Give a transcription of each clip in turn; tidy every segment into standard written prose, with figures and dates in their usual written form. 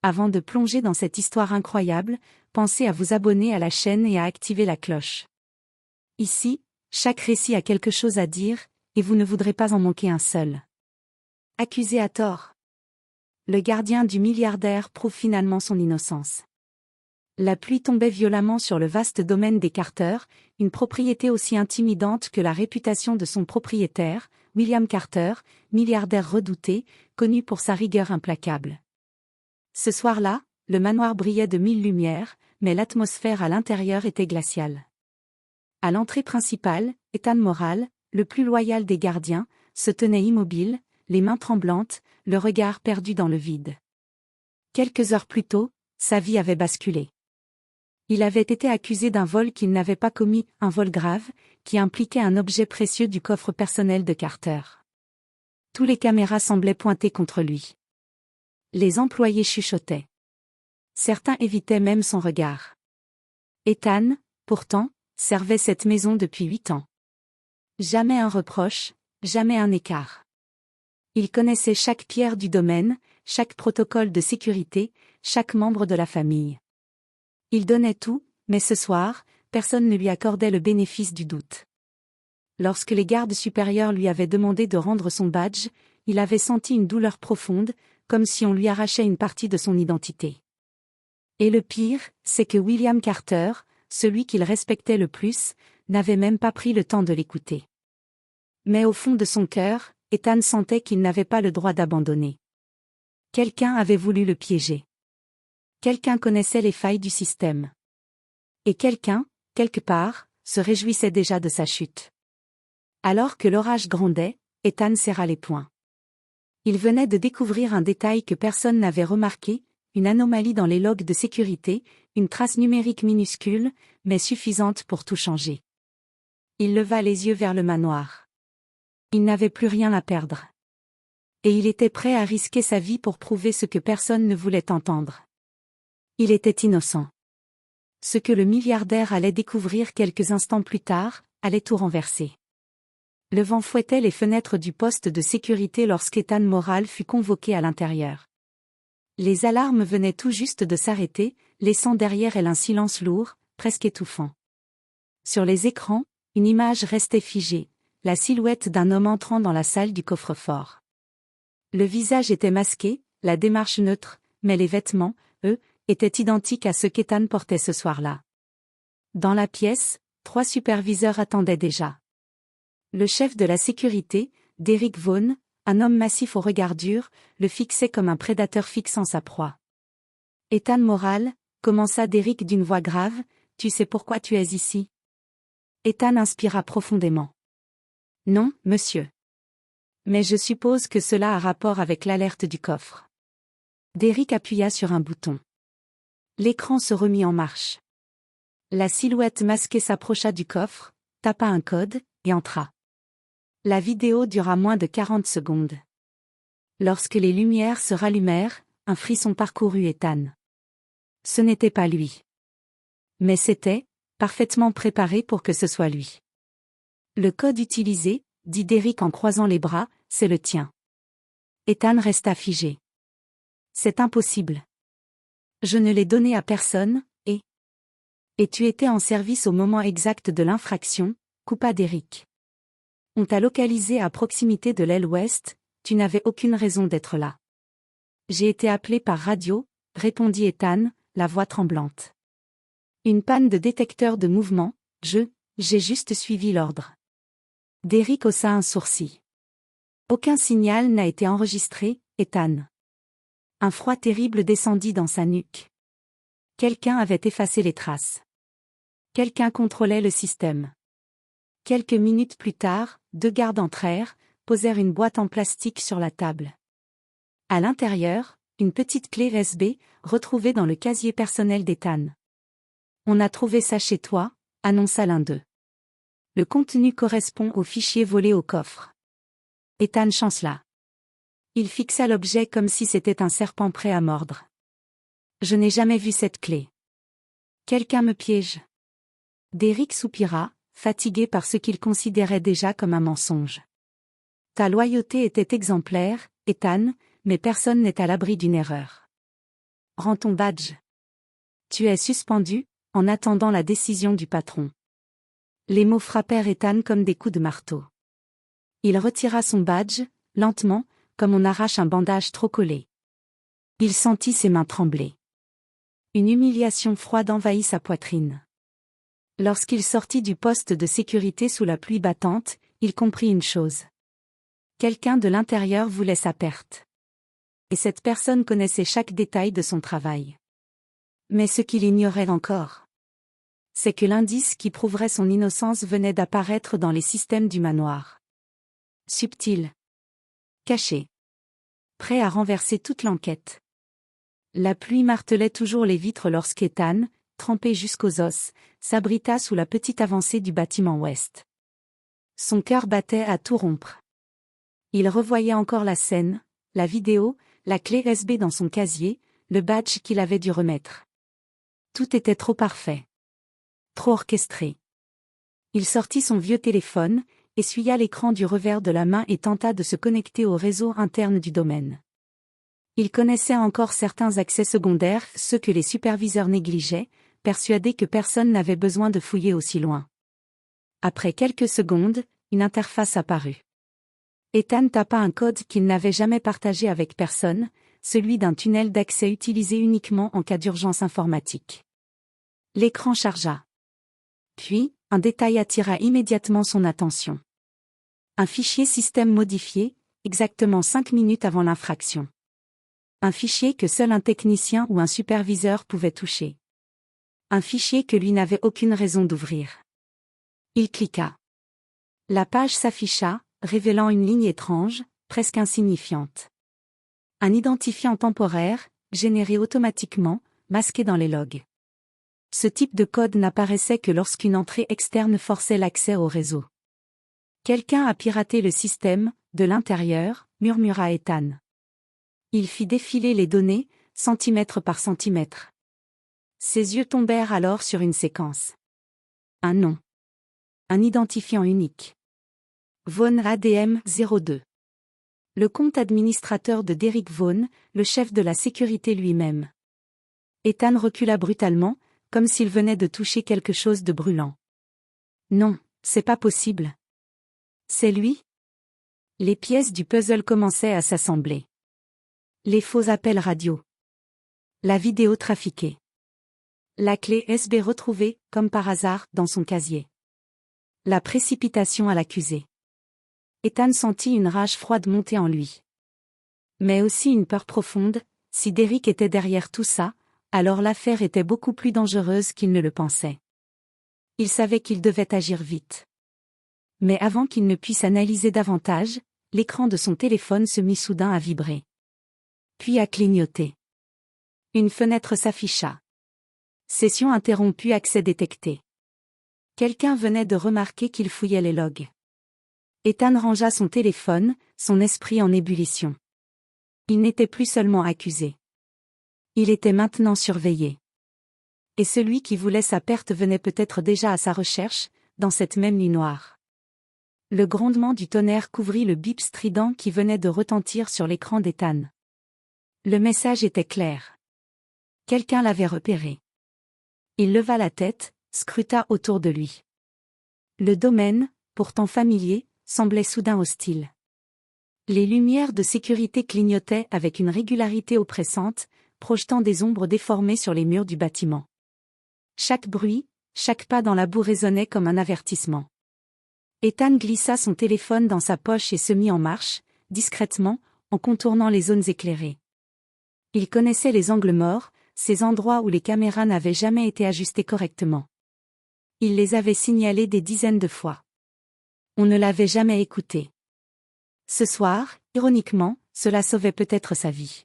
Avant de plonger dans cette histoire incroyable, pensez à vous abonner à la chaîne et à activer la cloche. Ici, chaque récit a quelque chose à dire, et vous ne voudrez pas en manquer un seul. Accusé à tort. Le gardien du milliardaire prouve finalement son innocence. La pluie tombait violemment sur le vaste domaine des Carter, une propriété aussi intimidante que la réputation de son propriétaire, William Carter, milliardaire redouté, connu pour sa rigueur implacable. Ce soir-là, le manoir brillait de 1000 lumières, mais l'atmosphère à l'intérieur était glaciale. À l'entrée principale, Ethan Morale, le plus loyal des gardiens, se tenait immobile, les mains tremblantes, le regard perdu dans le vide. Quelques heures plus tôt, sa vie avait basculé. Il avait été accusé d'un vol qu'il n'avait pas commis, un vol grave, qui impliquait un objet précieux du coffre personnel de Carter. Tous les caméras semblaient pointer contre lui. Les employés chuchotaient. Certains évitaient même son regard. Ethan, pourtant, servait cette maison depuis 8 ans. Jamais un reproche, jamais un écart. Il connaissait chaque pierre du domaine, chaque protocole de sécurité, chaque membre de la famille. Il donnait tout, mais ce soir, personne ne lui accordait le bénéfice du doute. Lorsque les gardes supérieurs lui avaient demandé de rendre son badge, il avait senti une douleur profonde, comme si on lui arrachait une partie de son identité. Et le pire, c'est que William Carter, celui qu'il respectait le plus, n'avait même pas pris le temps de l'écouter. Mais au fond de son cœur, Ethan sentait qu'il n'avait pas le droit d'abandonner. Quelqu'un avait voulu le piéger. Quelqu'un connaissait les failles du système. Et quelqu'un, quelque part, se réjouissait déjà de sa chute. Alors que l'orage grondait, Ethan serra les poings. Il venait de découvrir un détail que personne n'avait remarqué, une anomalie dans les logs de sécurité, une trace numérique minuscule, mais suffisante pour tout changer. Il leva les yeux vers le manoir. Il n'avait plus rien à perdre. Et il était prêt à risquer sa vie pour prouver ce que personne ne voulait entendre. Il était innocent. Ce que le milliardaire allait découvrir quelques instants plus tard, allait tout renverser. Le vent fouettait les fenêtres du poste de sécurité lorsqu'Ethan Morale fut convoqué à l'intérieur. Les alarmes venaient tout juste de s'arrêter, laissant derrière elles un silence lourd, presque étouffant. Sur les écrans, une image restait figée, la silhouette d'un homme entrant dans la salle du coffre-fort. Le visage était masqué, la démarche neutre, mais les vêtements, eux, étaient identiques à ceux qu'Ethan portait ce soir-là. Dans la pièce, 3 superviseurs attendaient déjà. Le chef de la sécurité, Derrick Vaughn, un homme massif au regard dur, le fixait comme un prédateur fixant sa proie. Ethan Morale, commença Derrick d'une voix grave, tu sais pourquoi tu es ici? Ethan inspira profondément. Non, monsieur. Mais je suppose que cela a rapport avec l'alerte du coffre. Derrick appuya sur un bouton. L'écran se remit en marche. La silhouette masquée s'approcha du coffre, tapa un code, et entra. La vidéo dura moins de 40 secondes. Lorsque les lumières se rallumèrent, un frisson parcourut Ethan. Ce n'était pas lui. Mais c'était, parfaitement préparé pour que ce soit lui. Le code utilisé, dit Derrick en croisant les bras, c'est le tien. Ethan resta figé. C'est impossible. Je ne l'ai donné à personne, et tu étais en service au moment exact de l'infraction, coupa Derrick. On t'a localisé à proximité de l'aile ouest, tu n'avais aucune raison d'être là. J'ai été appelé par radio, répondit Ethan, la voix tremblante. Une panne de détecteur de mouvement, j'ai juste suivi l'ordre. Derrick haussa un sourcil. Aucun signal n'a été enregistré, Ethan. Un froid terrible descendit dans sa nuque. Quelqu'un avait effacé les traces. Quelqu'un contrôlait le système. Quelques minutes plus tard, 2 gardes entrèrent, posèrent une boîte en plastique sur la table. À l'intérieur, une petite clé USB, retrouvée dans le casier personnel d'Ethan. On a trouvé ça chez toi, annonça l'un d'eux. Le contenu correspond au fichier volé au coffre. Ethan chancela. Il fixa l'objet comme si c'était un serpent prêt à mordre. Je n'ai jamais vu cette clé. Quelqu'un me piège. Derrick soupira, fatigué par ce qu'il considérait déjà comme un mensonge. Ta loyauté était exemplaire, Ethan, mais personne n'est à l'abri d'une erreur. Rends ton badge. Tu es suspendu, en attendant la décision du patron. Les mots frappèrent Ethan comme des coups de marteau. Il retira son badge, lentement, comme on arrache un bandage trop collé. Il sentit ses mains trembler. Une humiliation froide envahit sa poitrine. Lorsqu'il sortit du poste de sécurité sous la pluie battante, il comprit une chose. Quelqu'un de l'intérieur voulait sa perte. Et cette personne connaissait chaque détail de son travail. Mais ce qu'il ignorait encore, c'est que l'indice qui prouverait son innocence venait d'apparaître dans les systèmes du manoir. Subtil. Caché. Prêt à renverser toute l'enquête. La pluie martelait toujours les vitres lorsqu'Ethan, trempé jusqu'aux os, s'abrita sous la petite avancée du bâtiment ouest. Son cœur battait à tout rompre. Il revoyait encore la scène, la vidéo, la clé USB dans son casier, le badge qu'il avait dû remettre. Tout était trop parfait. Trop orchestré. Il sortit son vieux téléphone, essuya l'écran du revers de la main et tenta de se connecter au réseau interne du domaine. Il connaissait encore certains accès secondaires, ceux que les superviseurs négligeaient, persuadés que personne n'avait besoin de fouiller aussi loin. Après quelques secondes, une interface apparut. Ethan tapa un code qu'il n'avait jamais partagé avec personne, celui d'un tunnel d'accès utilisé uniquement en cas d'urgence informatique. L'écran chargea. Puis, un détail attira immédiatement son attention. Un fichier système modifié, exactement 5 minutes avant l'infraction. Un fichier que seul un technicien ou un superviseur pouvait toucher. Un fichier que lui n'avait aucune raison d'ouvrir. Il cliqua. La page s'afficha, révélant une ligne étrange, presque insignifiante. Un identifiant temporaire, généré automatiquement, masqué dans les logs. Ce type de code n'apparaissait que lorsqu'une entrée externe forçait l'accès au réseau. Quelqu'un a piraté le système, de l'intérieur, murmura Ethan. Il fit défiler les données, centimètre par centimètre. Ses yeux tombèrent alors sur une séquence. Un nom. Un identifiant unique. Vaughn ADM 02. Le compte administrateur de Derrick Vaughn, le chef de la sécurité lui-même. Ethan recula brutalement, comme s'il venait de toucher quelque chose de brûlant. Non, c'est pas possible. C'est lui? Les pièces du puzzle commençaient à s'assembler. Les faux appels radio. La vidéo trafiquée. La clé USB retrouvée, comme par hasard, dans son casier. La précipitation à l'accusé. Ethan sentit une rage froide monter en lui. Mais aussi une peur profonde, si Derrick était derrière tout ça, alors l'affaire était beaucoup plus dangereuse qu'il ne le pensait. Il savait qu'il devait agir vite. Mais avant qu'il ne puisse analyser davantage, l'écran de son téléphone se mit soudain à vibrer. Puis à clignoter. Une fenêtre s'afficha. Session interrompue, accès détecté. Quelqu'un venait de remarquer qu'il fouillait les logs. Ethan rangea son téléphone, son esprit en ébullition. Il n'était plus seulement accusé. Il était maintenant surveillé. Et celui qui voulait sa perte venait peut-être déjà à sa recherche, dans cette même nuit noire. Le grondement du tonnerre couvrit le bip strident qui venait de retentir sur l'écran d'Ethan. Le message était clair. Quelqu'un l'avait repéré. Il leva la tête, scruta autour de lui. Le domaine, pourtant familier, semblait soudain hostile. Les lumières de sécurité clignotaient avec une régularité oppressante, projetant des ombres déformées sur les murs du bâtiment. Chaque bruit, chaque pas dans la boue résonnait comme un avertissement. Ethan glissa son téléphone dans sa poche et se mit en marche, discrètement, en contournant les zones éclairées. Il connaissait les angles morts, ces endroits où les caméras n'avaient jamais été ajustées correctement. Il les avait signalés des dizaines de fois. On ne l'avait jamais écouté. Ce soir, ironiquement, cela sauvait peut-être sa vie.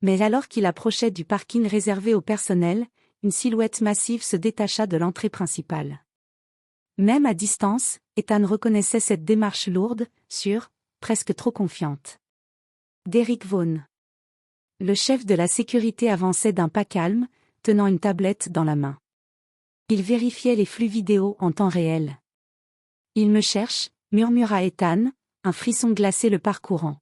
Mais alors qu'il approchait du parking réservé au personnel, une silhouette massive se détacha de l'entrée principale. Même à distance, Ethan reconnaissait cette démarche lourde, sûre, presque trop confiante. Derrick Vaughn. Le chef de la sécurité avançait d'un pas calme, tenant une tablette dans la main. Il vérifiait les flux vidéo en temps réel. « Il me cherche », murmura Ethan, un frisson glacé le parcourant.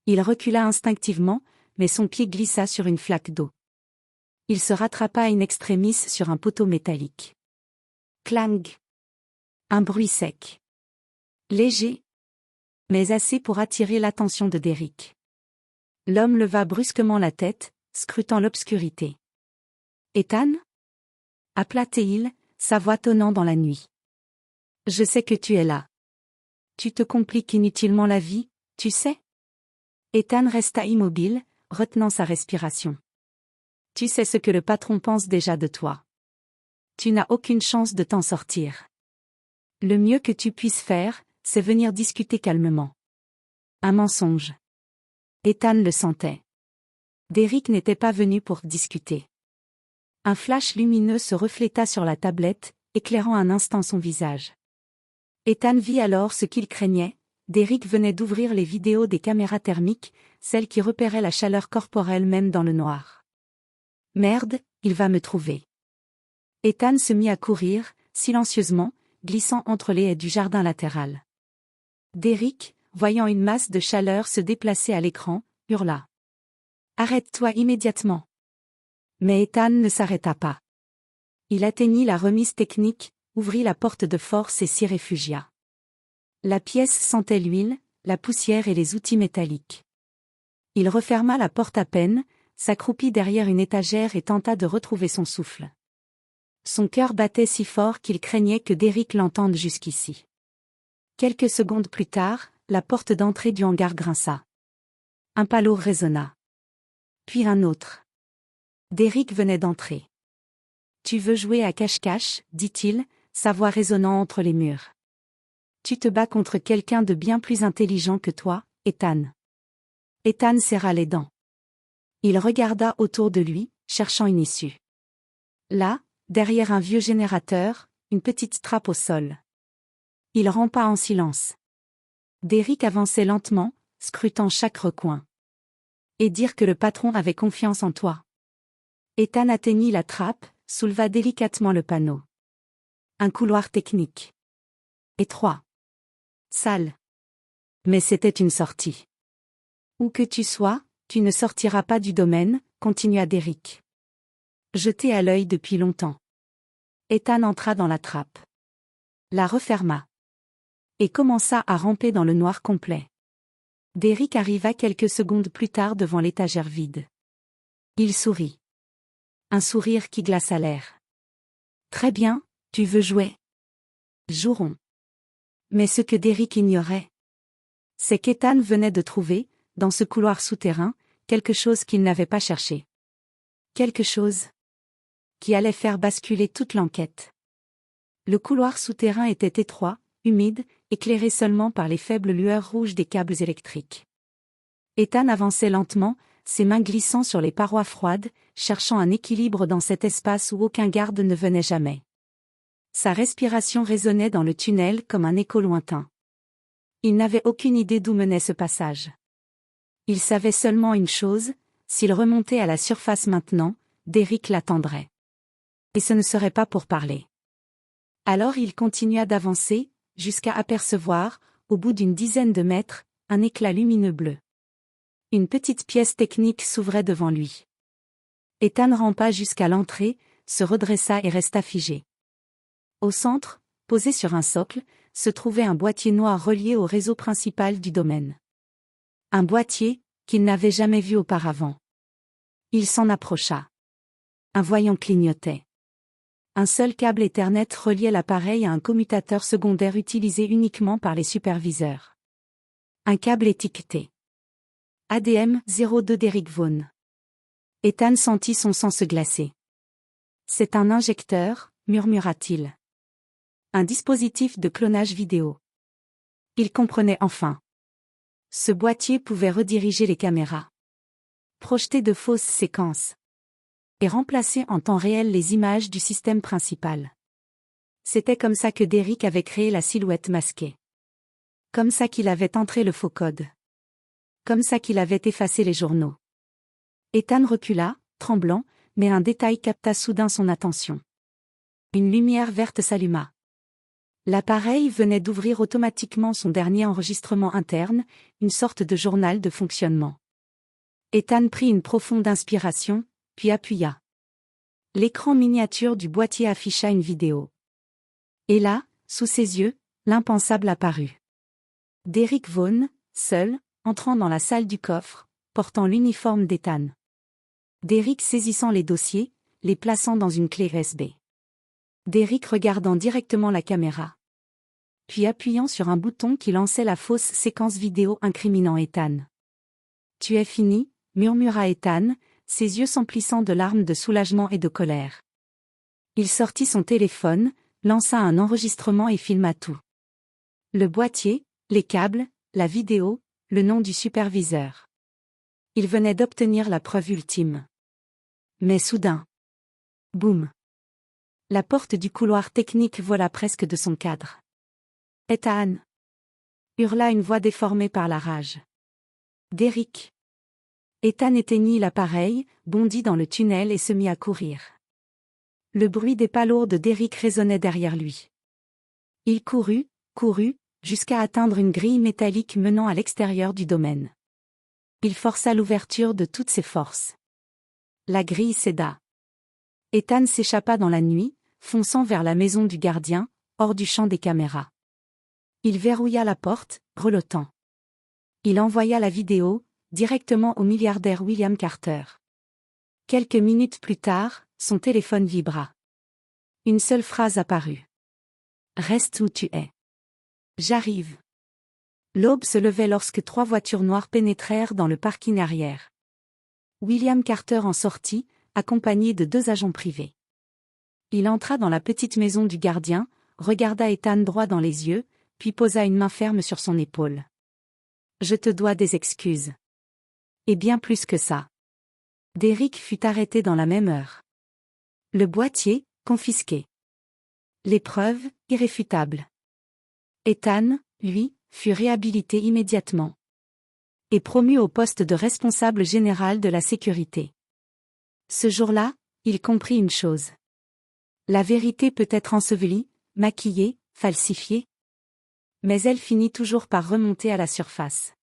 Il recula instinctivement, mais son pied glissa sur une flaque d'eau. Il se rattrapa in extremis sur un poteau métallique. Clang! Un bruit sec. Léger, mais assez pour attirer l'attention de Derrick. L'homme leva brusquement la tête, scrutant l'obscurité. « Ethan » appela Théil, sa voix tonnant dans la nuit. « Je sais que tu es là. Tu te compliques inutilement la vie, tu sais ?» Ethan resta immobile, retenant sa respiration. « Tu sais ce que le patron pense déjà de toi. Tu n'as aucune chance de t'en sortir. Le mieux que tu puisses faire, c'est venir discuter calmement. » Un mensonge. Ethan le sentait. Derrick n'était pas venu pour discuter. Un flash lumineux se refléta sur la tablette, éclairant un instant son visage. Ethan vit alors ce qu'il craignait. Derrick venait d'ouvrir les vidéos des caméras thermiques, celles qui repéraient la chaleur corporelle même dans le noir. Merde, il va me trouver. Ethan se mit à courir, silencieusement, glissant entre les haies du jardin latéral. Derrick, voyant une masse de chaleur se déplacer à l'écran, hurla. « Arrête-toi immédiatement !» Mais Ethan ne s'arrêta pas. Il atteignit la remise technique, ouvrit la porte de force et s'y réfugia. La pièce sentait l'huile, la poussière et les outils métalliques. Il referma la porte à peine, s'accroupit derrière une étagère et tenta de retrouver son souffle. Son cœur battait si fort qu'il craignait que Derrick l'entende jusqu'ici. Quelques secondes plus tard, la porte d'entrée du hangar grinça. Un pas lourd résonna. Puis un autre. Derrick venait d'entrer. « Tu veux jouer à cache-cache » dit-il, sa voix résonnant entre les murs. « Tu te bats contre quelqu'un de bien plus intelligent que toi, Ethan. » Ethan serra les dents. Il regarda autour de lui, cherchant une issue. Là, derrière un vieux générateur, une petite trappe au sol. Il rampa en silence. Derrick avançait lentement, scrutant chaque recoin. « Et dire que le patron avait confiance en toi. » Ethan atteignit la trappe, souleva délicatement le panneau. Un couloir technique. Étroit. Sale. Mais c'était une sortie. « Où que tu sois, tu ne sortiras pas du domaine, » continua Derrick. Jeté à l'œil depuis longtemps. Ethan entra dans la trappe. La referma. Et commença à ramper dans le noir complet. Derrick arriva quelques secondes plus tard devant l'étagère vide. Il sourit. Un sourire qui glaça l'air. « Très bien, tu veux jouer ? Jouerons. » Mais ce que Derrick ignorait, c'est qu'Ethan venait de trouver, dans ce couloir souterrain, quelque chose qu'il n'avait pas cherché. Quelque chose qui allait faire basculer toute l'enquête. Le couloir souterrain était étroit, humide, éclairé seulement par les faibles lueurs rouges des câbles électriques. Ethan avançait lentement, ses mains glissant sur les parois froides, cherchant un équilibre dans cet espace où aucun garde ne venait jamais. Sa respiration résonnait dans le tunnel comme un écho lointain. Il n'avait aucune idée d'où menait ce passage. Il savait seulement une chose, s'il remontait à la surface maintenant, Derrick l'attendrait. Et ce ne serait pas pour parler. Alors il continua d'avancer, jusqu'à apercevoir, au bout d'une dizaine de mètres, un éclat lumineux bleu. Une petite pièce technique s'ouvrait devant lui. Ethan rampa jusqu'à l'entrée, se redressa et resta figé. Au centre, posé sur un socle, se trouvait un boîtier noir relié au réseau principal du domaine. Un boîtier, qu'il n'avait jamais vu auparavant. Il s'en approcha. Un voyant clignotait. Un seul câble Ethernet reliait l'appareil à un commutateur secondaire utilisé uniquement par les superviseurs. Un câble étiqueté. ADM 02 Derrick Vaughan. Ethan sentit son sang se glacer. « C'est un injecteur » murmura-t-il. Un dispositif de clonage vidéo. Il comprenait enfin. Ce boîtier pouvait rediriger les caméras. Projeter de fausses séquences. Et remplacer en temps réel les images du système principal. C'était comme ça que Derrick avait créé la silhouette masquée. Comme ça qu'il avait entré le faux code. Comme ça qu'il avait effacé les journaux. Ethan recula, tremblant, mais un détail capta soudain son attention. Une lumière verte s'alluma. L'appareil venait d'ouvrir automatiquement son dernier enregistrement interne, une sorte de journal de fonctionnement. Ethan prit une profonde inspiration, puis appuya. L'écran miniature du boîtier afficha une vidéo. Et là, sous ses yeux, l'impensable apparut. Derrick Vaughn, seul, entrant dans la salle du coffre, portant l'uniforme d'Ethan. Derrick saisissant les dossiers, les plaçant dans une clé USB. Derrick regardant directement la caméra. Puis appuyant sur un bouton qui lançait la fausse séquence vidéo incriminant Ethan. « Tu es fini », murmura Ethan, ses yeux s'emplissant de larmes de soulagement et de colère. Il sortit son téléphone, lança un enregistrement et filma tout. Le boîtier, les câbles, la vidéo, le nom du superviseur. Il venait d'obtenir la preuve ultime. Mais soudain. Boum. La porte du couloir technique vola presque de son cadre. « Ethan !» hurla une voix déformée par la rage. « Derrick !» Ethan éteignit l'appareil, bondit dans le tunnel et se mit à courir. Le bruit des pas lourds de Derrick résonnait derrière lui. Il courut, jusqu'à atteindre une grille métallique menant à l'extérieur du domaine. Il força l'ouverture de toutes ses forces. La grille céda. Ethan s'échappa dans la nuit, fonçant vers la maison du gardien, hors du champ des caméras. Il verrouilla la porte, grelottant. Il envoya la vidéo, directement au milliardaire William Carter. Quelques minutes plus tard, son téléphone vibra. Une seule phrase apparut. « Reste où tu es. J'arrive. » L'aube se levait lorsque 3 voitures noires pénétrèrent dans le parking arrière. William Carter en sortit, accompagné de 2 agents privés. Il entra dans la petite maison du gardien, regarda Ethan droit dans les yeux, puis posa une main ferme sur son épaule. « Je te dois des excuses. Et bien plus que ça. » Derrick fut arrêté dans la même heure. Le boîtier, confisqué. Les preuves, irréfutables. Ethan, lui, fut réhabilité immédiatement. Et promu au poste de responsable général de la sécurité. Ce jour-là, il comprit une chose. La vérité peut être ensevelie, maquillée, falsifiée. Mais elle finit toujours par remonter à la surface.